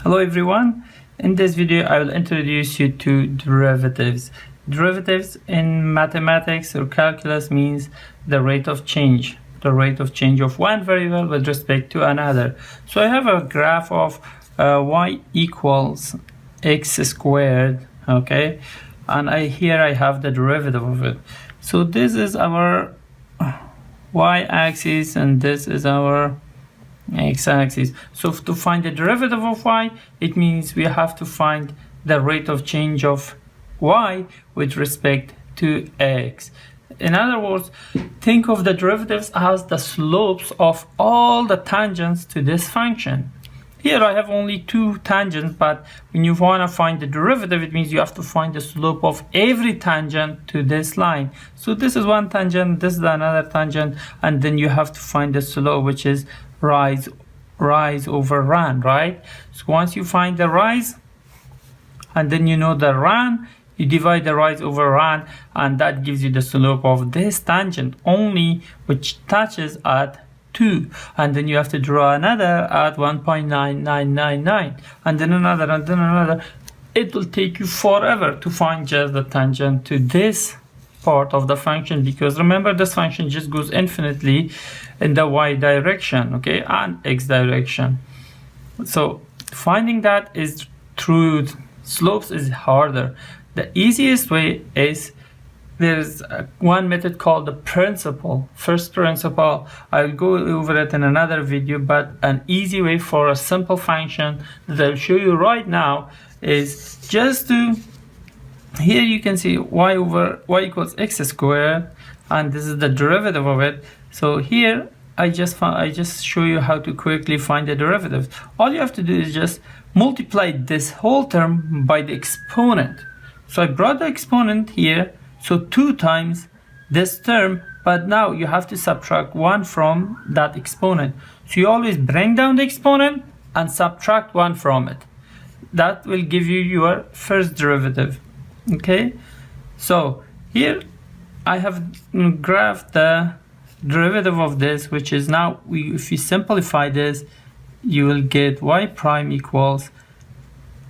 Hello everyone, in this video I will introduce you to derivatives. Derivatives in mathematics or calculus means the rate of change of one variable with respect to another. So I have a graph of y equals x squared, okay, and here I have the derivative of it. So this is our y-axis and this is our x-axis. So to find the derivative of y, it means we have to find the rate of change of y with respect to x. In other words, think of the derivatives as the slopes of all the tangents to this function. Here I have only two tangents, but when you want to find the derivative, it means you have to find the slope of every tangent to this line. So this is one tangent, this is another tangent, and then you have to find the slope, which is rise over run, right? So once you find the rise, and then you know the run, you divide the rise over run, and that gives you the slope of this tangent only, which touches at 2, and then you have to draw another at 1.9999, and then another, and then another. It will take you forever to find just the tangent to this part of the function, because remember, this function just goes infinitely in the y direction, okay, and x direction. So finding that is through slopes is harder. The easiest way is there's one method called the first principle. I'll go over it in another video, but an easy way for a simple function that I'll show you right now is just to, here you can see y equals x squared, and this is the derivative of it. So here I just show you how to quickly find the derivative. All you have to do is just multiply this whole term by the exponent. So I brought the exponent here, so 2 times this term, but now you have to subtract 1 from that exponent. So you always bring down the exponent and subtract 1 from it. That will give you your first derivative. Okay, so here I have graphed the derivative of this, which is now, if you simplify this, you will get y prime equals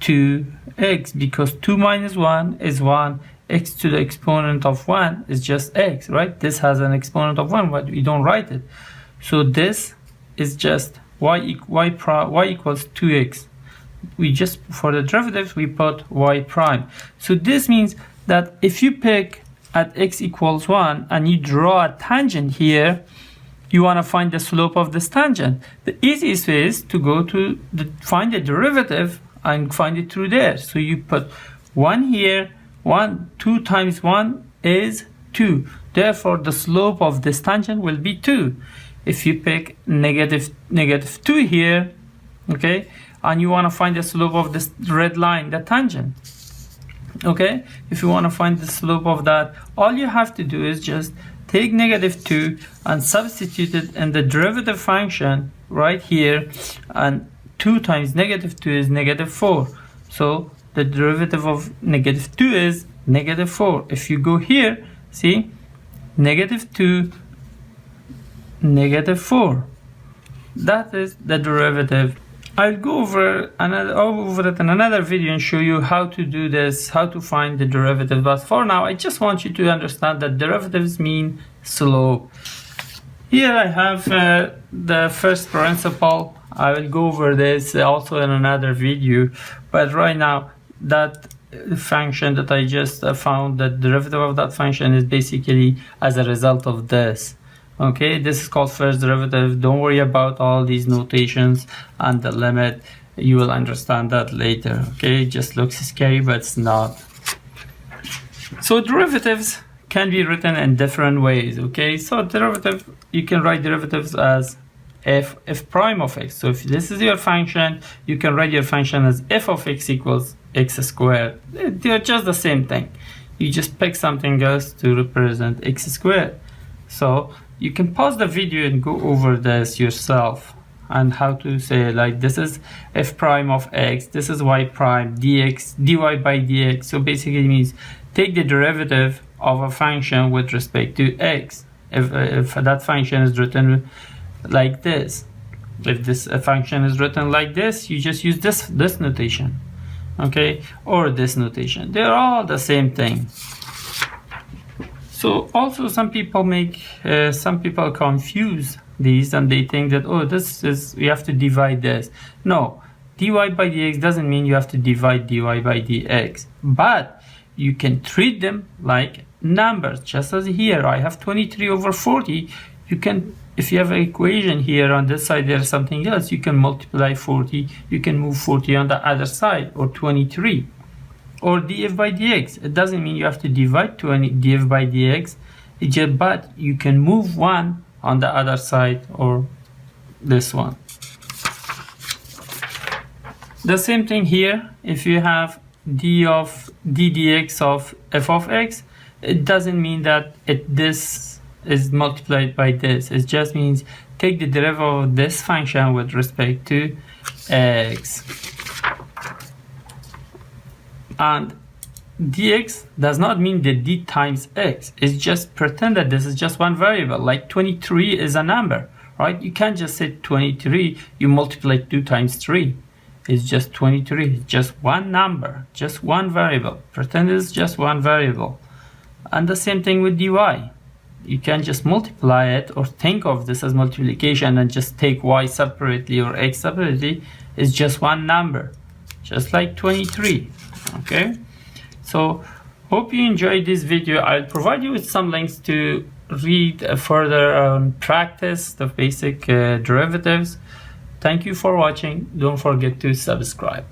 2x, because 2 minus 1 is 1, x to the exponent of 1 is just x, right? This has an exponent of 1, but we don't write it. So this is just y equals 2x. We just, for the derivatives, we put y prime. So this means that if you pick at x equals 1 and you draw a tangent here, you want to find the slope of this tangent. The easiest way is to go to find the derivative and find it through there. So you put 1 here, 2 times 1 is 2. Therefore, the slope of this tangent will be 2. If you pick negative 2 here, okay, and you want to find the slope of this red line, the tangent, okay, if you want to find the slope of that, all you have to do is just take negative 2 and substitute it in the derivative function right here, and 2 times negative 2 is negative 4. So the derivative of negative 2 is negative 4. If you go here, see, negative 2, negative 4. That is the derivative. I'll go over it in another video and show you how to do this, how to find the derivative. But for now, I just want you to understand that derivatives mean slope. Here I have the first principle. I will go over this also in another video. But right now, that function that I just found, the derivative of that function is basically as a result of this. Okay, this is called first derivative. Don't worry about all these notations and the limit. You will understand that later. Okay, it just looks scary, but it's not. So derivatives can be written in different ways. Okay, so derivative, you can write derivatives as f prime of x. So if this is your function, you can write your function as f of x equals x squared. They're just the same thing. You just pick something else to represent x squared. So you can pause the video and go over this yourself and how to say, like, this is f prime of x, this is y prime dx, dy by dx. So basically it means take the derivative of a function with respect to x. If that function is written like this. If this function is written like this, you just use this notation, okay, or this notation. They're all the same thing. So also some people confuse these, and they think that, oh, this is, you have to divide this. No, dy by dx doesn't mean you have to divide dy by dx, but you can treat them like numbers, just as here I have 23 over 40. You can, if you have an equation here on this side, there's something else, you can multiply 40, you can move 40 on the other side, or 23, or df by dx. It doesn't mean you have to divide df by dx, but you can move one on the other side, or this one. The same thing here, if you have ddx of f of x, it doesn't mean that this is multiplied by this. It just means take the derivative of this function with respect to x. And dx does not mean that d times x. It's just pretend that this is just one variable, like 23 is a number, right? You can't just say 23, you multiply 2 times 3. It's just 23, it's just one number, just one variable. Pretend it's just one variable. And the same thing with dy. You can just multiply it, or think of this as multiplication and just take y separately or x separately. It's just one number, just like 23. Okay, so hope you enjoyed this video. I'll provide you with some links to read further practice the basic derivatives. Thank you for watching. Don't forget to subscribe.